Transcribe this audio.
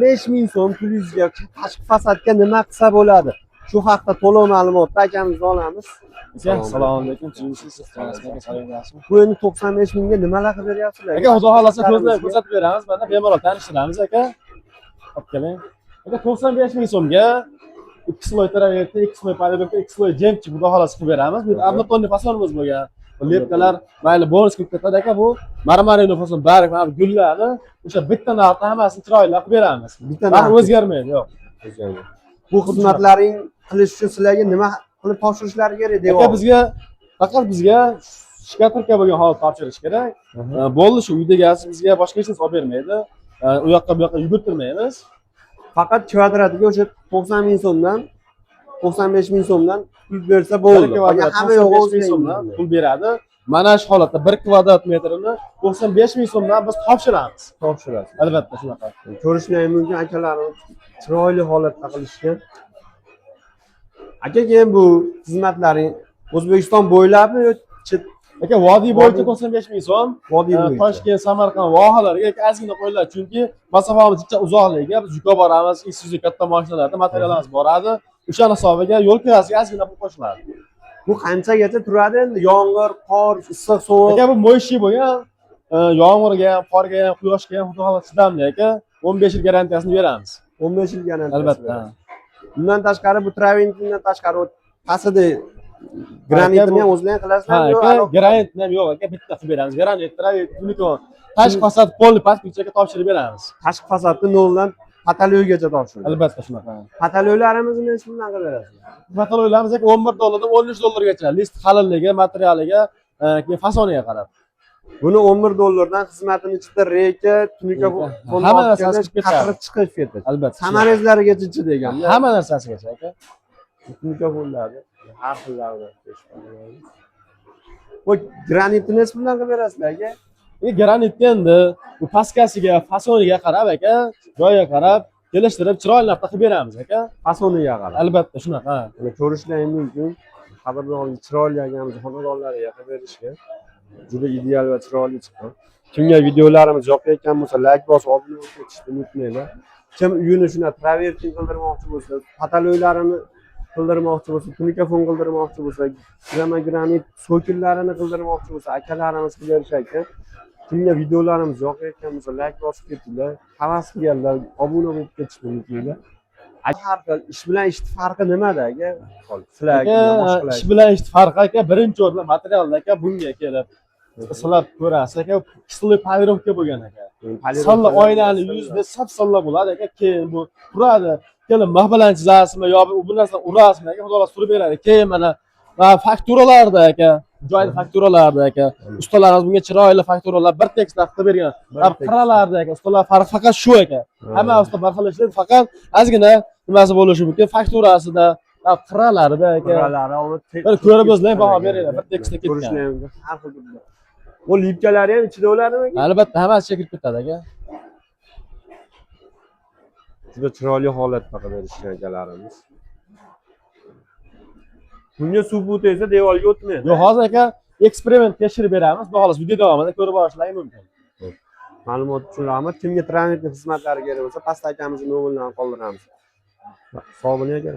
5000 so'm pul yuzga tashqi fasadga nima qilsa bo'ladi? Shu haqda to'liq ma'lumotni akamizni olamiz. Assalomu alaykum. Bu endi 95 mingga nimalar qilib beryapsizlar? Aka, xudo xolasa ko'rsatib beramiz. Mana bemalol tanishtiramiz aka. Olib keling. Aka 95 ming so'mga 2 sloy teraverdi, 2 sloy polibokka, 2 sloy jemchi xudo xolasa qilib beramiz. Bu однотонный fasonimiz bo'lgan. Lepkalar mayli bonus qilib ketadi aka, bu marmarin fason bari mana gullarni o'sha bitta narxda hammasini chiroyli qilib beramiz. Bitta narx o'zgarmaydi, yo'q. Bu xizmatlaring qilish uchun sizlarga nima qilib topshirishlari kerak deyapti? Aka, bizga shikatorka bo'lgan holat topshirish kerak. Bo'ldi, shu uyda egasi bizga boshqa hech narsa olib bermaydi. U yoqqa bu yoqqa yugurtirmaymiz. Faqat kvadratiga o'sha 90 ming so'mdan 95 ming so'mdan pul bersa bo'ldi. Hamma yo'q 5 ming so'mdan pul beradi. Mana shu holatda 1 kvadrat metrini 95 ming so'mdan biz topshiramiz. Albatta shunaqa. Ko'rishlar mumkin akalarimiz chiroyli holatda qilishgan. Aka, keyin bu xizmatlaring O'zbekiston bo'ylabmi yo chet? Aka, vodiy bo'yicha 95 ming so'm. Vodiy bo'yicha. Toshkent, Samarqand vohalarga ozgina qo'yiladi, chunki masofamiz juda uzoqligiga biz yuk boramiz, Isuzu katta mashinalarda materiallarimiz boradi. O'sha hisobiga yo'l kirasiga ozgina pul qo'shiladi. Bu qanchagacha turadi endi? Yomg'ir, qor, issiq, sovuq. Aka, bu mo'yshi bo'lgan, yomg'irga ham, qorga ham, quyoshga ham xudo xolasa chidamli aka. 15 yil garantiyasini beramiz. 15 yil garantiyasi. Albatta. Bundan tashqari bu traventindan tashqari pastida granitni ham o'zingizlar qilasizlar? Ha, aka, granitni ham yo'q aka, bitta qilib beramiz. Granit, traventin, unikon. Tashqi fasad polni pastgacha topshirib beramiz. Tashqi fasadni noldan pataloygacha topshiramiz. Albatta shunaqa. Pataloylarimizni necha puldan qilib berasizlar? Pataloylarimiz aka 11 dollardan 13 dollargacha, list qalинligi, materialiga, keyin fasoniga qarab. Buni 11 dollardan xizmatini ichida reyka, tunika hamma narsasi qaqirib chiqib ketadi. Albatta. Samarezlarigacha ichida ekan. Hamma narsasigacha aka. Tunika bo'ladi. Har xillari. Bu granitni necha puldan qilib berasizlar aka? Granitni endi bu paskasiga, fasoniga qarab aka, joyiga qarab kelishtirib chiroyli narxda qilib beramiz aka. Fasoniga qarab. Albatta shunaqa. Mana ko'rishlar mumkin. Qadrdon chiroyli akamiz xonadonlariga qilib berishga juda ideal va chiroyli chiqqan. Kimga videolarimiz yoqayotgan bo'lsa, like bosib, obuna bo'lib ketishni unutmanglar. Kim uyini shuna travertin qildirmoqchi bo'lsa, pataloylarini qildirmoqchi bo'lsa, tunikafon qildirmoqchi bo'lsa, granit so'killarini qildirmoqchi bo'lsa, akalarimiz qilib berishadi. Kimga videolarimiz yoqayotgan bo'lsa, like bosib ketinglar. Havas qilganlar obuna bo'lib ketishni unutmanglar. Ish bilan ish farqi nimada aka? Sizlarga boshqalar. Ish bilan ish farqi aka, birinchi o'rinda materialda aka bunga kelib silab ko'rasiz aka, kisloy polirovka bo'lgan aka. Salla oynani yuzda sap-salla bo'ladi aka, keyin bu turadi. Kelib mix bilan chizasizmi yo bu narsani urasizmi aka, xudolar surib beradi. Keyin mana fakturalarda aka, joyli fakturalarda aka, ustalarimiz bunga chiroyli fakturalar bir tekstda qilib bergan. Qiralarda aka, ustalar farqi faqat shu aka. Hamma usta bir xil ishlaydi, faqat ozgina nimasi bo'lishi mumkin, fakturasida, qiralarida aka. Bir ko'rib o'zinglar baho beringlar, bir tekstda ketgan. Har xil. Bu lipkalari ham ichida bo'ladimi aka? Albatta, hammasi kirib ketadi aka. Juda chiroyli holatda qilib berishgan akalarimiz. Bunga suv o'taysa devorga o'tmaydi. Yo'q, hozir aka eksperiment tekshirib beramiz. Bu xolos video davomida ko'rib olishlaringiz mumkin. Ma'lumot uchun rahmat. Kimga traventin xizmatlari kerak bo'lsa, pastda akamizning nomerlarini qoldiramiz. Sog' bo'ling aka.